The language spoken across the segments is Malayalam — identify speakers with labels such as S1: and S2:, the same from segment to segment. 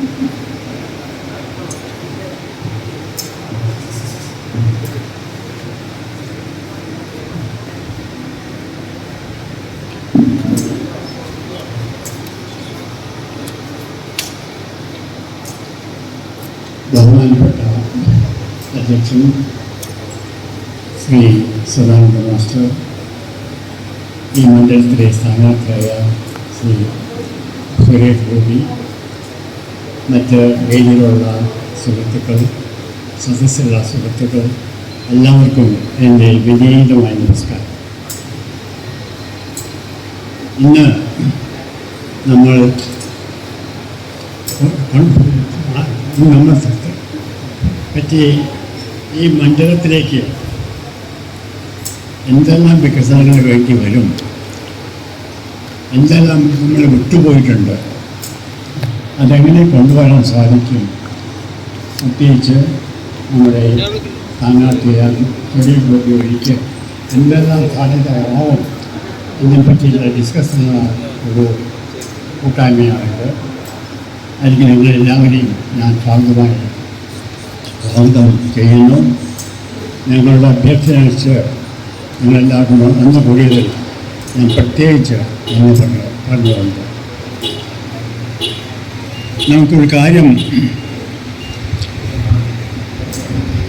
S1: ബഹുമാനപ്പെട്ട അധ്യക്ഷൻ ശ്രീ സദാനന്ദ മാസ്റ്റർ, ഈ മണ്ഡലത്തിലെ സ്ഥാനാർത്ഥിയായ ശ്രീ സുരേഷ് ഗോപി, മറ്റ് വേദിയിലുള്ള സുഹൃത്തുക്കൾ, സദസ്സിലുള്ള സുഹൃത്തുക്കൾ, എല്ലാവർക്കും എൻ്റെ വിനീതമായ നമസ്കാരം. ഇന്ന് നമ്മൾ പറ്റി ഈ മണ്ഡലത്തിലേക്ക് എന്തെല്ലാം വികസനങ്ങൾ വേണ്ടി വരും, എന്തെല്ലാം നമ്മൾ വിട്ടുപോയിട്ടുണ്ട്, അതെങ്ങനെ കൊണ്ടുവരാൻ സാധിക്കും, പ്രത്യേകിച്ച് നമ്മുടെ സ്ഥാനാർത്ഥിയാൽ സുരേഷ് ഗോപി വഴിക്ക് എന്തെല്ലാം സാധ്യതയാവും ഇതിനെപ്പറ്റിയുള്ള ഡിസ്കസ് ചെയ്യുന്ന ഒരു കൂട്ടായ്മയാണിത്. അതിന് നിങ്ങളെല്ലാവരെയും ഞാൻ സ്വാഗതമായി സ്വാഗതം ചെയ്യുന്നു. ഞങ്ങളുടെ അഭ്യർത്ഥനയനുസരിച്ച് നിങ്ങളെല്ലാവർക്കും അന്ന് കൂടിയതിൽ ഞാൻ പ്രത്യേകിച്ച് എന്ന് പറഞ്ഞുകൊണ്ട് നമുക്കൊരു കാര്യം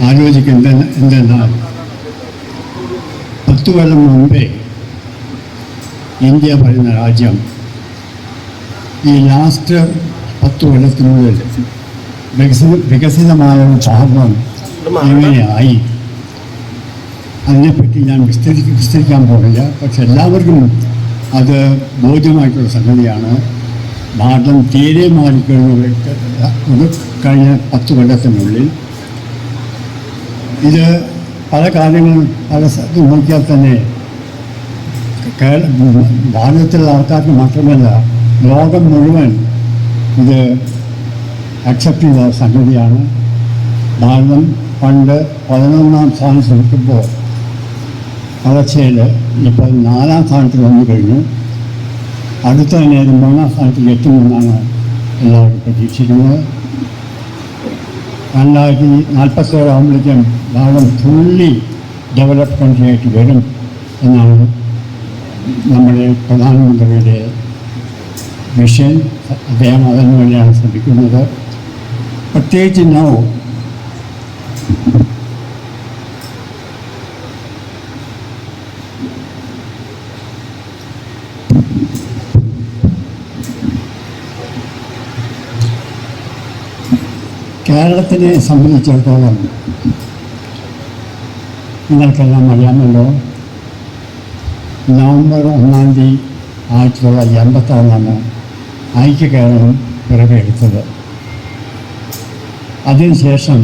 S1: ആലോചിക്കുന്നത് എന്തെന്നാൽ 10 കൊല്ലം മുമ്പേ ഇന്ത്യ പറയുന്ന രാജ്യം ഈ ലാസ്റ്റ് 10 കൊല്ലത്തിനുള്ളിൽ വികസിതമായ ഒരു ഭാഗം എങ്ങനെയായി, അതിനെപ്പറ്റി ഞാൻ വിസ്തരിക്കാൻ പോകില്ല. പക്ഷെ എല്ലാവർക്കും അത് ബോധ്യമായിട്ടുള്ള സംഗതിയാണ്. ഭാരതം തീരെ കഴിഞ്ഞ 10 കൊല്ലത്തിനുള്ളിൽ. ഇത് പല കാര്യങ്ങളും പല സ്ഥലത്തും നോക്കിയാൽ തന്നെ ഭാരതത്തിലുള്ള ആൾക്കാർക്ക് മാത്രമല്ല, ലോകം മുഴുവൻ ഇത് അക്സെപ്റ്റ് ചെയ്ത സംഗതിയാണ്. ഭാരതം പണ്ട് 11ാം സ്ഥാനത്ത് നിൽക്കുമ്പോൾ വളർച്ചയിൽ ഇപ്പോൾ 4ാം സ്ഥാനത്ത് വന്നു കഴിഞ്ഞു. അടുത്ത തന്നെ 3ാം സ്ഥാനത്തേക്ക് എത്തുമെന്നാണ് എല്ലാവരും പ്രതീക്ഷിക്കുന്നത്. 2047 ആകുമ്പോഴേക്കും ഭാരതം ഫുള്ളി ഡെവലപ്പ് കൺട്രി ആയിട്ട് വരും എന്നാണ് നമ്മുടെ പ്രധാനമന്ത്രിയുടെ വിഷൻ. അദ്ദേഹം അതിനു വേണ്ടിയാണ് ശ്രമിക്കുന്നത്. പ്രത്യേകിച്ച് കേരളത്തിനെ സംബന്ധിച്ചിടത്തോളം നിങ്ങൾക്കെല്ലാം അറിയാമല്ലോ, നവംബർ 1-ാം തീയതി 1986 ഐക്യ കേരളം പിറവിയെടുത്തത്. അതിനുശേഷം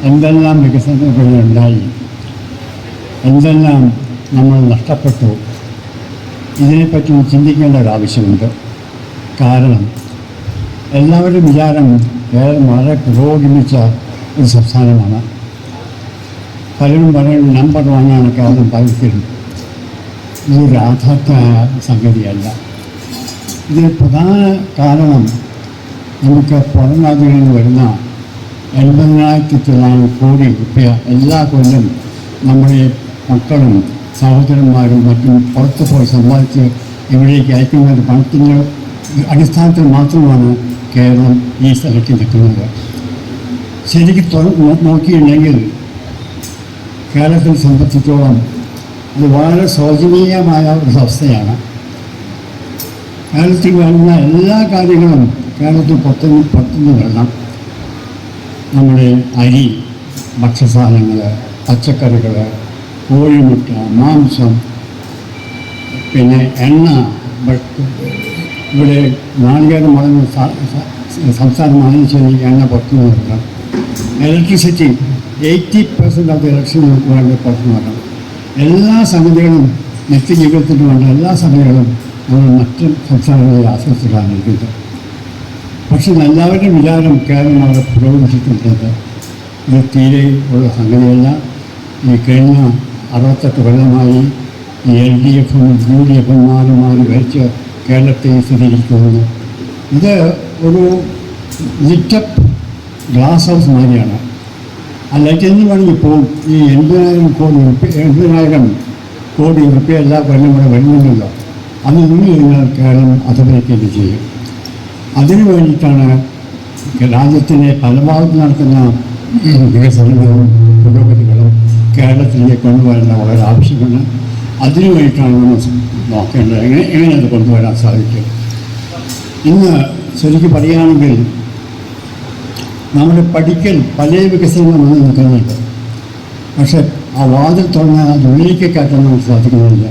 S1: എന്തെല്ലാം വികസനങ്ങളുണ്ടായി, എന്തെല്ലാം നമ്മൾ നഷ്ടപ്പെട്ടു, ഇതിനെപ്പറ്റി ചിന്തിക്കേണ്ട ഒരാവശ്യമുണ്ട്. കാരണം എല്ലാവരും വിചാരം കേരളം വളരെ പുരോഗമിച്ച ഒരു സംസ്ഥാനമാണ്. പലരും പറയുന്നത് നമ്പർ 1 കേരളം പലർക്കും. ഇതൊരു യാഥാർത്ഥ്യമായ സംഗതിയല്ല. ഇതിന് പ്രധാന കാരണം നമുക്ക് പുറം രാജ്യങ്ങളിൽ നിന്ന് വരുന്ന 80,900 കോടി രൂപ എല്ലാ കൊല്ലം നമ്മുടെ മക്കളും സഹോദരന്മാരും മറ്റും പുറത്ത് പോയി സമ്പാദിച്ച് ഇവിടേക്ക് അയക്കുന്ന ഒരു പണത്തിൻ്റെ അടിസ്ഥാനത്തിൽ മാത്രമാണ് കേരളം ഈ സ്ഥലത്ത് നിൽക്കുന്നത്. ശരിക്കും നോക്കിയിട്ടുണ്ടെങ്കിൽ കേരളത്തെ സംബന്ധിച്ചിടത്തോളം ഇത് വളരെ ശോചനീയമായ ഒരു അവസ്ഥയാണ്. കേരളത്തിൽ വരുന്ന എല്ലാ കാര്യങ്ങളും കേരളത്തിൽ പുറത്തുനിന്ന് വരണം. നമ്മുടെ അരി, ഭക്ഷ്യസാധനങ്ങൾ, പച്ചക്കറികൾ, കോഴിമുട്ട, മാംസം, പിന്നെ എണ്ണ, ഇവിടെ നാളികേരം മുടങ്ങുന്ന സംസ്ഥാനമാണ് ശരി, എണ്ണ പുറത്തുനിന്ന് വരണം. ഇലക്ട്രിസിറ്റി 80% ഓഫ് ദ ഇലക്ട്രിസിറ്റി നമുക്ക് വേണ്ട പുറത്തുനിന്ന് വരണം. എല്ലാ സംഗതികളും നിത്യജീവിതത്തിന് വേണ്ട എല്ലാ സംഗതികളും നമ്മൾ മറ്റ് സംസ്ഥാനങ്ങളെ ആശ്രയിച്ചിട്ടാണ് ഇരിക്കുന്നത്. പക്ഷെ എല്ലാവരുടെയും വിചാരം കേരളം അവിടെ പുരോഗമിച്ചിട്ടുള്ളത്. ഇത് തീരെ ഉള്ള സംഗതിയല്ല. ഈ കഴിഞ്ഞ 68 കൊല്ലമായി ഈ LDFും UDFും മാറി ഭരിച്ച് കേരളത്തെ സ്ഥിരീകരിക്കുന്നത്. ഇത് ഒരു ലിറ്റപ്പ് ഗ്ലാസ് ഹൗസ് മാതിരിയാണ്. ആ ലൈറ്റ് എന്ന് വേണമെങ്കിൽ പോകും. ഈ 80,000 കോടി റുപ്യ എല്ലാ കൊല്ലം കൂടെ വരുന്നുണ്ടല്ലോ, അത് നിന്ന് കഴിഞ്ഞാൽ കേരളം അധപതിക്കുകയും ചെയ്യും. അതിനു വേണ്ടിയിട്ടാണ് രാജ്യത്തിൻ്റെ പല ഭാഗത്ത് നടക്കുന്ന വികസനങ്ങളും പുരോഗതികളും കേരളത്തിലേക്ക് കൊണ്ടുവരേണ്ട വളരെ ആവശ്യമാണ്. അതിനു വേണ്ടിയിട്ടാണ് നമ്മൾ നോക്കേണ്ടത്, എങ്ങനെ അത് കൊണ്ടുവരാൻ സാധിക്കും. ഇന്ന് ശരിക്കും പറയുകയാണെങ്കിൽ നമ്മുടെ പഠിക്കൽ പല വികസനങ്ങളും വന്ന് നിൽക്കുന്നുണ്ട്. പക്ഷെ ആ വാതിൽ തുറന്നാൽ അത് ഉള്ളിലേക്ക് കയറ്റാൻ നമുക്ക് സാധിക്കുന്നില്ല.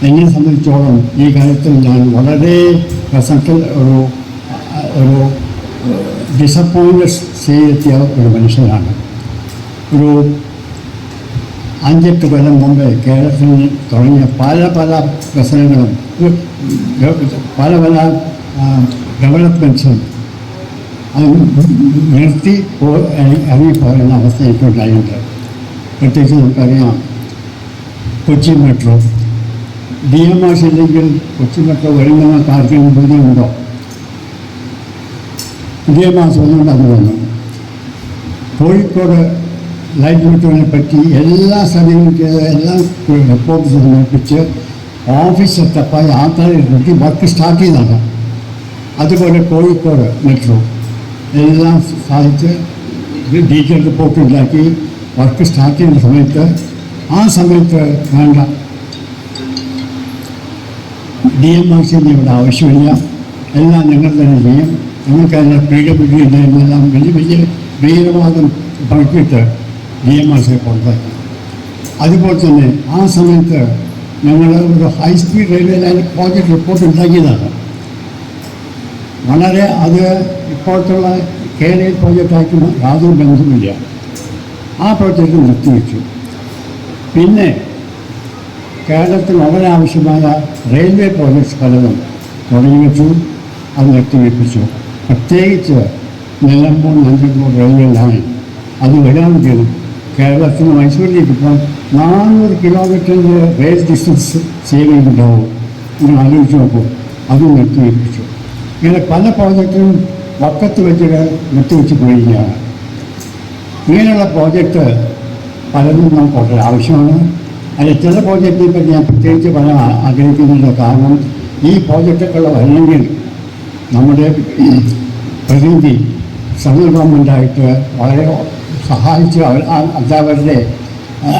S1: എന്നെ സംബന്ധിച്ചോളം ഈ കാര്യത്തിൽ ഞാൻ വളരെ ഒരു ഡിസപ്പോയിൻമെൻറ്റ് ചെയ്തെത്തിയ ഒരു മനുഷ്യനാണ്. ഒരു 5-8 കൊല്ലം മുമ്പ് കേരളത്തിൽ തുടങ്ങിയ പല വികസനങ്ങളും പല ഡെവലപ്മെൻറ്റ്സും അത് നിർത്തി ഇറങ്ങിപ്പോകുന്ന അവസ്ഥ എനിക്കുണ്ടായിട്ടുണ്ട്. പ്രത്യേകിച്ച് നമുക്കറിയാം കൊച്ചി മെട്രോ, DMRC ഇല്ലെങ്കിൽ കൊച്ചി മെട്രോ വരുന്ന കാര്യം ബോധ്യമുണ്ടോ? DMRC വന്നുകൊണ്ട് അത് വന്നു. കോഴിക്കോട് ലൈറ്റ് മെട്രോനെ പറ്റി എല്ലാ സ്ഥലങ്ങളും എല്ലാം റിപ്പോർട്ട് സമർപ്പിച്ച് ഓഫീസ് സെറ്റപ്പായി ആൾക്കാരെ നിർത്തി വർക്ക് സ്റ്റാർട്ട് ചെയ്തതാണ്. അതുപോലെ കോഴിക്കോട് മെട്രോ എല്ലാം സാധിച്ച് ഡീറ്റെയിൽ റിപ്പോർട്ട് ഉണ്ടാക്കി വർക്ക് സ്റ്റാർട്ട് ചെയ്യുന്ന സമയത്ത് വേണ്ട DMRC ഇവിടെ ആവശ്യമില്ല, എല്ലാം ഞങ്ങൾ തന്നെ ചെയ്യും, ഞങ്ങൾക്കതിൻ്റെ PWD എന്നെല്ലാം വലിയ വീരവാദം പണിക്കിട്ട് DMRC പുറത്താക്കി. അതുപോലെ തന്നെ ആ സമയത്ത് ഞങ്ങൾ ഒരു high speed railway line project report ഉണ്ടാക്കിയതാണ്. വളരെ അത് ഇപ്പോഴത്തുള്ള KLA പ്രോജക്റ്റായിട്ട് യാതൊരു ബന്ധവുമില്ല. ആ പ്രോജക്റ്റ് നിർത്തിവെച്ചു. പിന്നെ കേരളത്തിൽ വളരെ ആവശ്യമായ റെയിൽവേ പ്രോജക്ട്സ് പലതും തുടങ്ങി വെച്ചു, അത് നിർത്തിവെപ്പിച്ചു. പ്രത്യേകിച്ച് നിലമ്പൂർ നഞ്ചമ്പൂർ റെയിൽവേ ലൈൻ അത് വരാമെങ്കിൽ കേരളത്തിന് മൈസൂരിലേക്ക് ഇപ്പോൾ 400 കിലോമീറ്ററിൻ്റെ റെയിൽ ഡിസ്റ്റൻസ് സേവിങ് ഉണ്ടാവും. നിങ്ങൾ ആലോചിച്ച് നോക്കൂ, അതും നിർത്തിവെപ്പിച്ചു. ഇങ്ങനെ പല പ്രോജക്റ്റും വക്കത്ത് വെച്ചിട്ട് നിർത്തിവെച്ച് പോയിരിക്കുകയാണ്. ഇങ്ങനെയുള്ള പ്രോജക്റ്റ് പലതും നമുക്ക് വളരെ ആവശ്യമാണ്. അതിൽ ചില പ്രോജക്റ്റിനെ പറ്റി ഞാൻ പ്രത്യേകിച്ച് പറയാൻ ആഗ്രഹിക്കുന്നുണ്ട്. കാരണം ഈ പ്രോജക്റ്റുകൾ വരണമെങ്കിൽ നമ്മുടെ പ്രതിനിധി സെൻട്രൽ ഗവൺമെൻറ്റായിട്ട് വളരെ സഹായിച്ച് അധ്യാപകരുടെ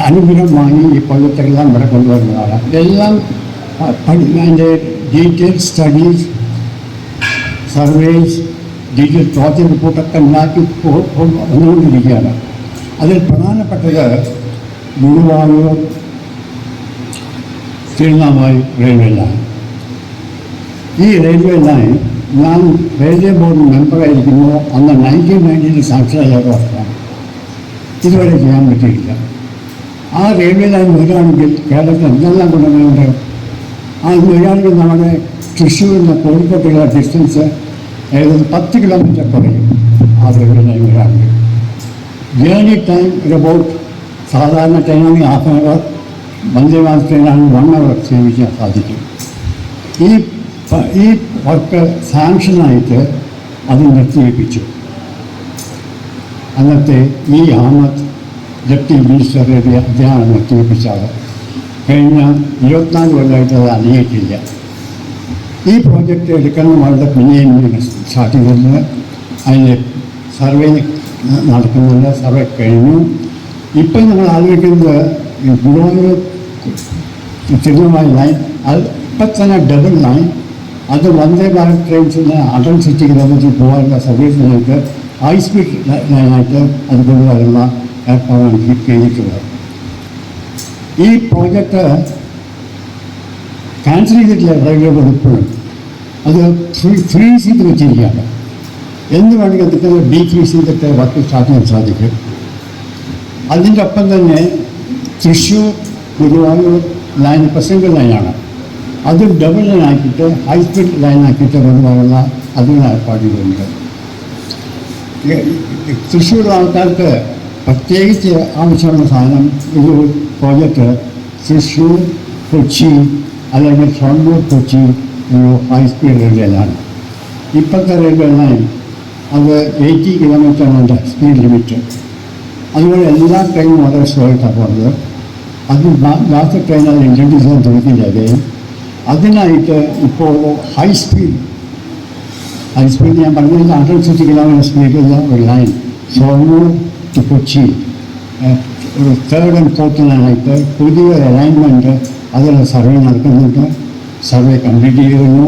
S1: അനുഗ്രഹം വാങ്ങി ഈ പ്രോജക്റ്റുകളെല്ലാം ഇവിടെ കൊണ്ടുവരുന്നതാണ്. ഇതെല്ലാം അതിൻ്റെ detail studies, surveys, detail project റിപ്പോർട്ടൊക്കെ ഉണ്ടാക്കി വന്നുകൊണ്ടിരിക്കുകയാണ്. അതിൽ പ്രധാനപ്പെട്ടത് ഗുരുവായൂർ തിരുനാവായി റെയിൽവേ ലൈൻ. ഈ റെയിൽവേ ലൈൻ ഞാൻ റെയിൽവേ ബോർഡ് മെമ്പറായിരിക്കുമ്പോൾ അന്ന് 1990 സാക്ഷരമായ വർഷമാണ്. ഇതുവരെ ചെയ്യാൻ പറ്റിയില്ല. ആ റെയിൽവേ ലൈൻ വരികയാണെങ്കിൽ കേരളത്തിൽ എന്തെല്ലാം ഗുണങ്ങളുണ്ട്. അത് വരികയാണെങ്കിൽ നമ്മുടെ തൃശ്ശൂരിൽ കോഴിക്കോട്ടുള്ള ഡിസ്റ്റൻസ് ഏകദേശം 10 കിലോമീറ്റർ കുറയും. ആ റെയിൽവേ ലൈൻ വരികയാണെങ്കിൽ ജേർണി ടൈം അബൌട്ട് സാധാരണ ട്രെയിനാണെങ്കിൽ half an hour, Vande Bharat ട്രെയിനാണെങ്കിൽ 1 അവർ സേവിക്കാൻ സാധിക്കും. ഈ വർക്ക് സാങ്ഷനായിട്ട് അത് നിർത്തിവെപ്പിച്ചു. അന്നത്തെ അഹമ്മദ് ഡെപ്യൂട്ടി മിനിസ്റ്റർ അദ്ദേഹമാണ് നിർത്തിവെപ്പിച്ചത്. കഴിഞ്ഞ 24 കൊല്ലമായിട്ട് അത് അണിയിട്ടില്ല. ഈ പ്രോജക്റ്റ് എടുക്കണം വളരെ പിന്നെയും സ്റ്റാർട്ട് ചെയ്തിരുന്നത്. അതിൻ്റെ സർവേ നടക്കുന്നുണ്ട്, സർവേ കഴിഞ്ഞു. ഇപ്പം നമ്മൾ ആലോചിക്കുന്നത് ഗുരുവായൂർ തിരുനാവായി ലൈൻ, അത് ഇപ്പം തന്നെ ഡബിൾ ലൈൻ, അത് വന്ദേ ഭാരത് ട്രെയിൻസിന് 160 കിലോമീറ്റർ പോകാനുള്ള സർവീസിനായിട്ട് ഹൈസ്പീഡ് ലൈനായിട്ട് അത് കൊണ്ടുവരുന്ന ഏർപ്പാടാണ് ചെയ്തിട്ടുള്ളത്. ഈ പ്രോജക്റ്റ് ക്യാൻസൽ ചെയ്തിട്ടില്ല റെയിൽവേ ബോർഡ് ഇപ്പോഴും. അത് ഫ്രീസ് ചെയ്ത് വെച്ചിരിക്കുകയാണ്. എന്ന് വേണമെങ്കിൽ അതൊക്കെ ഡീക്രീസ് ചെയ്തിട്ട് വർക്ക് സ്റ്റാർട്ട് ചെയ്യാൻ സാധിക്കും. അതിൻ്റെ ഒപ്പം തന്നെ തൃശ്ശൂർ ഗുരുവായൂർ ലൈൻ ഇപ്പോൾ സിംഗിൾ ലൈനാണ്. അത് ഡബിൾ ലൈൻ ആക്കിയിട്ട് ഹൈസ്പീഡ് ലൈൻ ആക്കിയിട്ട് കൊണ്ടുപോകുന്ന അതിനുള്ള ഏർപ്പാടുകളുണ്ട്. തൃശ്ശൂർ ആൾക്കാർക്ക് പ്രത്യേകിച്ച് ആവശ്യമുള്ള സാധനം ഒരു പ്രോജക്റ്റ് തൃശ്ശൂർ കൊച്ചി അല്ലെങ്കിൽ ഷൊർണൂർ കൊച്ചി ഒരു ഹൈസ്പീഡ് റെയിൽവേയിലാണ്. ഇപ്പോഴത്തെ റെയിൽവേ ലൈൻ അത് 80 കിലോമീറ്ററാണ് അതിൻ്റെ സ്പീഡ് ലിമിറ്റ്. അതുപോലെ എല്ലാ ട്രെയിനും വളരെ സ്ലോ ആയിട്ടാണ് പോകുന്നത്. അത് ലാസ്റ്റ് ട്രെയിൻ അത് ഇൻട്രൊഡ്യൂസ് ചെയ്യാൻ തുടങ്ങിയില്ലേ. അതിനായിട്ട് ഇപ്പോൾ ഹൈ സ്പീഡ് ഞാൻ പറഞ്ഞത് 150 കിലോമീറ്റർ സ്പീഡുള്ള ഒരു ലൈൻ ഷൊർണൂർ ടു കൊച്ചി ഒരു 3rd and 4th ലൈനായിട്ട് പുതിയൊരു അലൈൻമെൻറ്റ് അതിനുള്ള സർവേ നടക്കുന്നുണ്ട്. സർവേ കംപ്ലീറ്റ് ചെയ്യുന്നു.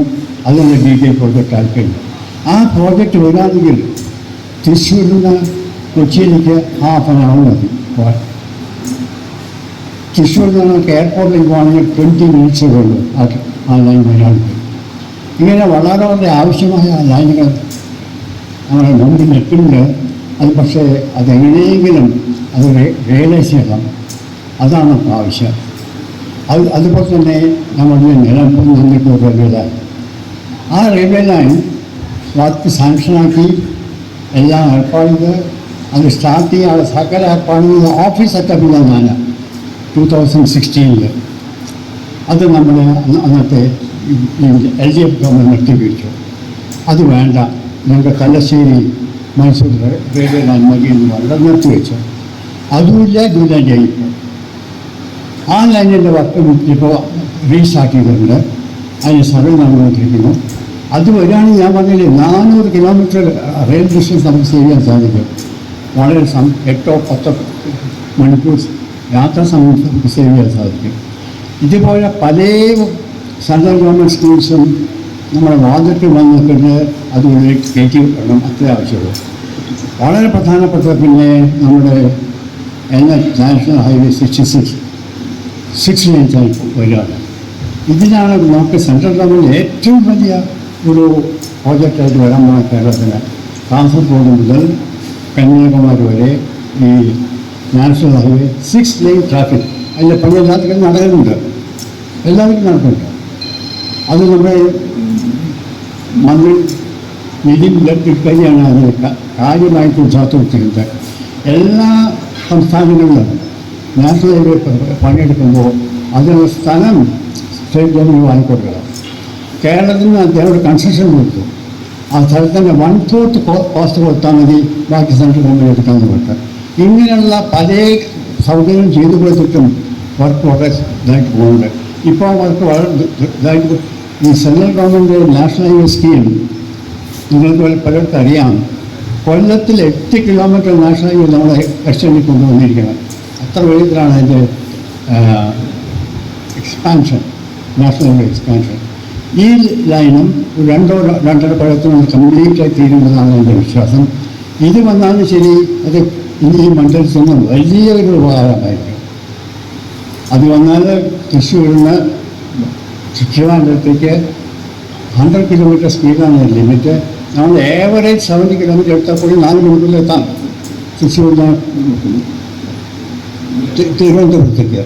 S1: അതിൻ്റെ ഡീറ്റെയിൽ പ്രോജക്റ്റ് ആയിട്ടുണ്ട്. ആ പ്രോജക്റ്റ് വരാണെങ്കിൽ തൃശ്ശൂരിൽ നിന്ന് കൊച്ചിയിലേക്ക് ഹാഫ് ആൻ അവർ മതി. തൃശ്ശൂരിൽ നിന്ന് നമുക്ക് എയർപോർട്ടിലേക്ക് പോകണമെങ്കിൽ 20 മിനിറ്റ്സേ ഉള്ളൂ ആ ലൈൻ വരാണെങ്കിൽ. ഇങ്ങനെ വളരെ വളരെ ആവശ്യമായ ലൈനുകൾ നമ്മുടെ മുമ്പിൽ നിൽക്കുന്നുണ്ട്. അത് പക്ഷേ അതെങ്ങനെയെങ്കിലും അത് റിയലൈസ് ചെയ്യണം. അതാണ് ആവശ്യം. അതുപോലെ തന്നെ നമ്മുടെ നിലമ്പൂർ നിന്നിട്ട് റെയിൽവേ ലൈൻ, ആ റെയിൽവേ ലൈൻ വർക്ക് സാങ്ഷനാക്കി എല്ലാം ഏർപ്പാടുന്നത്. അത് സ്റ്റാർട്ട് ചെയ്യാനുള്ള സകല ഏർപ്പാടുന്നത് ഓഫീസ് സെറ്റപ്പ് ചെയ്തതാണ് 2016. അത് നമ്മൾ അന്നത്തെ LDF ഗവൺമെൻറ് നിർത്തിവെച്ചു. അത് വേണ്ട, നമുക്ക് തലശ്ശേരി മൈസൂർ റെയിൽവേ ലൈൻ മതി എന്ന് പറഞ്ഞാൽ നിർത്തിവെച്ചു. അതുമില്ല ഇതുമില്ല ഇപ്പോൾ. ആ ലൈനിൻ്റെ വർക്ക് ഇപ്പോൾ റീസ്റ്റാർട്ട് ചെയ്തിട്ടുണ്ട്. അതിന് സർവേ നടന്നുകൊണ്ടിരിക്കുന്നു. അത് വരികയാണെങ്കിൽ ഞാൻ പറഞ്ഞില്ലേ 400 കിലോമീറ്റർ റെയിൽ ഡിസ്റ്റൻസ് നമുക്ക് സേവ് ചെയ്യാൻ സാധിക്കും. വളരെ 8-10 മണിക്കൂർ യാത്രാ സമയം നമുക്ക് സേവ് ചെയ്യാൻ സാധിക്കും. ഇതുപോലെ പല സെൻട്രൽ ഗവൺമെൻറ് സ്കീംസും നമ്മുടെ വാദത്തിൽ വന്നിട്ടുണ്ട്. അതുകൊണ്ട് കയറ്റി വിടണം, അത്രേ ആവശ്യമുള്ളൂ. വളരെ പ്രധാനപ്പെട്ട പിന്നെ നമ്മുടെ നാഷണൽ ഹൈവേ 66 ലെയിൻസായി വരികയാണ്. ഇതിനാണ് നമുക്ക് സെൻട്രൽ ഗവൺമെൻറ് ഏറ്റവും വലിയ ഒരു പ്രോജക്റ്റായിട്ട് വരാൻ പോകുന്ന കേരളത്തിന്. കാസർഗോഡ് മുതൽ കന്യാകുമാരി വരെ ഈ നാഷണൽ ഹൈവേ 6 ലെയിൻ ട്രാഫിക് അതിൻ്റെ പണി എല്ലാത്തിനും നടക്കുന്നുണ്ട്, എല്ലാവർക്കും നടക്കുന്നുണ്ട്. അത് നമ്മുടെ മന്ത്രി നിതിൻ ഗഡ്കരിയാണ് അതിന് കാര്യമായിട്ട് ഉത്സാഹപ്പെടുത്തിയിരുന്നത്. എല്ലാ സംസ്ഥാനങ്ങളിലും നാഷണൽ ഹൈവേ പണിയെടുക്കുമ്പോൾ അതിനുള്ള സ്ഥലം സ്റ്റേറ്റ് ഗവൺമെൻറ് വാങ്ങിക്കൊടുക്കണം. കേരളത്തിന് അദ്ദേഹം ഒരു കൺസെഷൻ കൊടുത്തു. ആ സ്ഥലത്തിൻ്റെ 1/4 കോസ്റ്റ് കൊടുത്താൽ മതി, ബാക്കി സെൻട്രൽ ഗവൺമെൻറ് എടുക്കാമെന്ന് കൊടുത്ത്. ഇങ്ങനെയുള്ള പല സൗകര്യം ചെയ്തു കൊടുത്തിട്ടും വർക്ക് വളരെ ഇതായിട്ട് പോകുന്നുണ്ട്. ഇപ്പോൾ വർക്ക് വളരെ ഇതായിട്ട് ഈ central government national highway scheme നിങ്ങൾക്ക് പലർക്കും അറിയാം. കൊല്ലത്തിൽ 8 കിലോമീറ്റർ നാഷണൽ ഹൈവേ നമ്മളെ എക്സ്റ്റൻഡിൽ കൊണ്ടുവന്നിരിക്കുന്നത്. അത്ര വേഗത്തിലാണ് അതിൻ്റെ എക്സ്പാൻഷൻ, നാഷണൽ ഹൈവേ എക്സ്പാൻഷൻ. ഈ ലൈനും 2-2.5 കൊല്ലത്തിനുള്ളിൽ കംപ്ലീറ്റായി തീരുന്നതാണ് എൻ്റെ വിശ്വാസം. ഇത് വന്നാലും ശരി, അത് ഈ മണ്ഡലത്തിനും വലിയൊരു ഉപകാരമായിരിക്കും. അത് വന്നാൽ തൃശ്ശൂരിൽ നിന്ന് ട്രിവാൻഡ്രത്തേക്ക് 100 കിലോമീറ്റർ സ്പീഡാണ് ലിമിറ്റ്. നമ്മൾ ഏവറേജ് 70 കിലോമീറ്റർ എടുത്താൽ കൂടി 4 മിനിറ്റിൽ എത്താം തൃശ്ശൂരിൽ നിന്ന് തിരുവനന്തപുരത്തേക്ക്.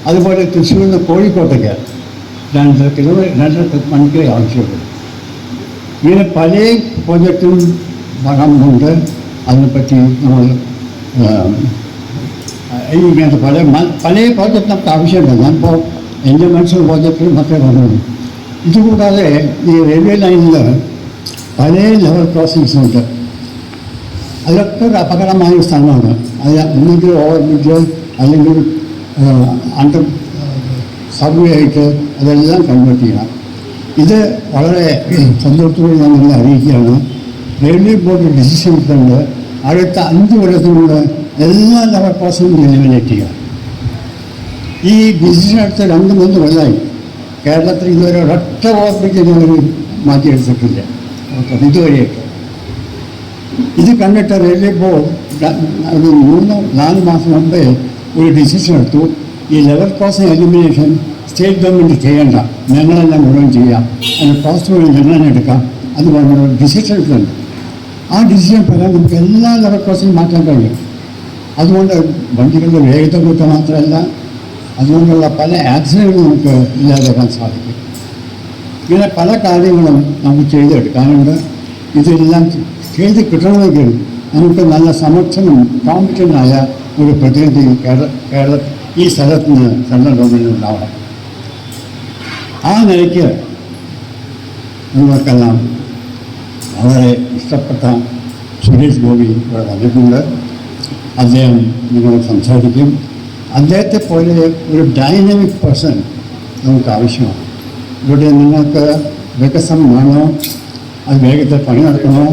S1: അതുപോലെ തൃശ്ശൂരിൽ നിന്ന് കോഴിക്കോട്ടേക്ക് 2 മണിക്കൂർ ആവശ്യമുള്ളൂ. ഇങ്ങനെ പല പ്രോജക്റ്റും വരാനുണ്ട്. അതിനെപ്പറ്റി നമ്മൾ ഇങ്ങനത്തെ പല പ്രോജക്റ്റ് നമുക്ക് ആവശ്യമുണ്ട്. ഞാനിപ്പോൾ എൻ്റെ മനസ്സിൽ പ്രോജക്റ്റിൽ മാത്രമേ പറഞ്ഞുള്ളൂ. ഇതുകൂടാതെ ഈ റെയിൽവേ ലൈനിൽ പല ലെവൽ ക്രോസിങ്സ് ഉണ്ട്. അതൊക്കെ ഒരു അപകടമായ സ്ഥലമാണ്. അത് ഒന്നുകിൽ ഓവർ ബ്രിഡ്ജ് അല്ലെങ്കിൽ അണ്ടർ സബ്വേ ആയിട്ട് അതെല്ലാം കൺവേർട്ട് ചെയ്യണം. ഇത് വളരെ സന്തോഷത്തോടെ ഞാൻ നിങ്ങളെ അറിയിക്കുകയാണ്. റെയിൽവേ ബോർഡ് ഡിസിഷൻ എടുത്തുകൊണ്ട് അടുത്ത 5 കൊല്ലത്തിനുള്ള എല്ലാ ലെവൽ ക്രോസിംഗും എലിമിനേറ്റ് ചെയ്യുക. ഈ ഡിസിഷൻ എടുത്ത് 2-3 കൊല്ലമായി. കേരളത്തിൽ ഇതുവരെ ഒരൊറ്റ ഓർപ്പിക്ക് ഞങ്ങൾ മാറ്റിയെടുത്തിട്ടില്ല ഇതുവരെയൊക്കെ. ഇത് കണ്ടിട്ട് റെയിൽവേ ബോർഡ് ഒരു 3-4 മാസം മുമ്പേ ഒരു ഡിസിഷൻ എടുത്തു. ഈ level crossing elimination state government ചെയ്യേണ്ട, ഞങ്ങളെല്ലാം മുഴുവൻ ചെയ്യാം, അതിന് കോസ്റ്റ് മുഴുവൻ ഞങ്ങൾ തന്നെ എടുക്കാം. അത് പറഞ്ഞൊരു ഡിസിഷൻ എടുക്കുന്നുണ്ട്. ആ ഡിസിഷൻ പ്രകാരം നമുക്ക് എല്ലാ ലെവൽ ക്രോസിംഗ് മാറ്റാൻ കഴിയും. അതുകൊണ്ട് വണ്ടികളുടെ വേഗത കൂട്ടുക മാത്രമല്ല, അതുകൊണ്ടുള്ള പല ആക്സിഡൻറ്റുകളും നമുക്ക് ഇല്ലാതാക്കാൻ സാധിക്കും. ഇങ്ങനെ പല കാര്യങ്ങളും നമുക്ക് ചെയ്തെടുക്കാനുണ്ട്. ഇതെല്ലാം ചെയ്ത് കിട്ടണമെങ്കിൽ നമുക്ക് നല്ല സമർത്ഥനും കോമ്പറ്റൻ്റായ ഒരു പ്രതിനിധി കേരള ഈ സ്ഥലത്ത് നിന്ന് സെൻട്രൽ ഗവൺമെൻറ് ഉണ്ടാവണം. ആ നിലയ്ക്ക് നിങ്ങൾക്കെല്ലാം വളരെ ഇഷ്ടപ്പെട്ട സുരേഷ് ഗോപി ഇവിടെ വന്നിട്ടുണ്ട്. അദ്ദേഹം നിങ്ങളോട് സംസാരിക്കും. അദ്ദേഹത്തെ പോലെ ഒരു ഡൈനാമിക് പേഴ്സൺ നമുക്ക് ആവശ്യമാണ്. ഇവിടെ നിങ്ങൾക്ക് വികസനം വേണോ, അത് വേഗത്തിൽ പണി നടക്കണോ,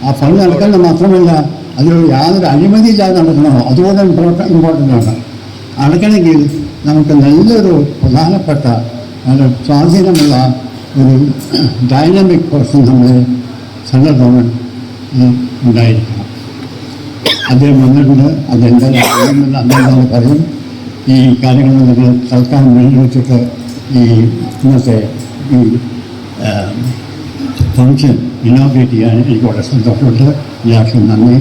S1: ആ പണി നടക്കുന്നത് മാത്രമല്ല അതിലൊരു യാതൊരു അഴിമതിയില്ലാതെ നടക്കണോ, അതുപോലെ ഇമ്പോർട്ടൻ്റ് ആണ്. നടക്കണമെങ്കിൽ നമുക്ക് നല്ലൊരു പ്രധാനപ്പെട്ട നല്ല സ്വാധീനമുള്ള ഒരു ഡൈനാമിക് പേഴ്സൺ നമ്മുടെ സെൻട്രൽ ഗവൺമെൻറ് ഉണ്ടായിരിക്കണം. അദ്ദേഹം വന്നിട്ടുണ്ട്. അതെന്തായാലും അദ്ദേഹം പറയും. ഈ കാര്യങ്ങൾ നമ്മൾ തൽക്കാലം വെച്ചിട്ട് ഈ ഇന്നത്തെ ഈ ഫംഗ്ഷൻ ഇനോഗ്രേറ്റ് ചെയ്യാൻ എനിക്ക് വളരെ സന്തോഷമുണ്ട്. എല്ലാവർക്കും നന്ദി.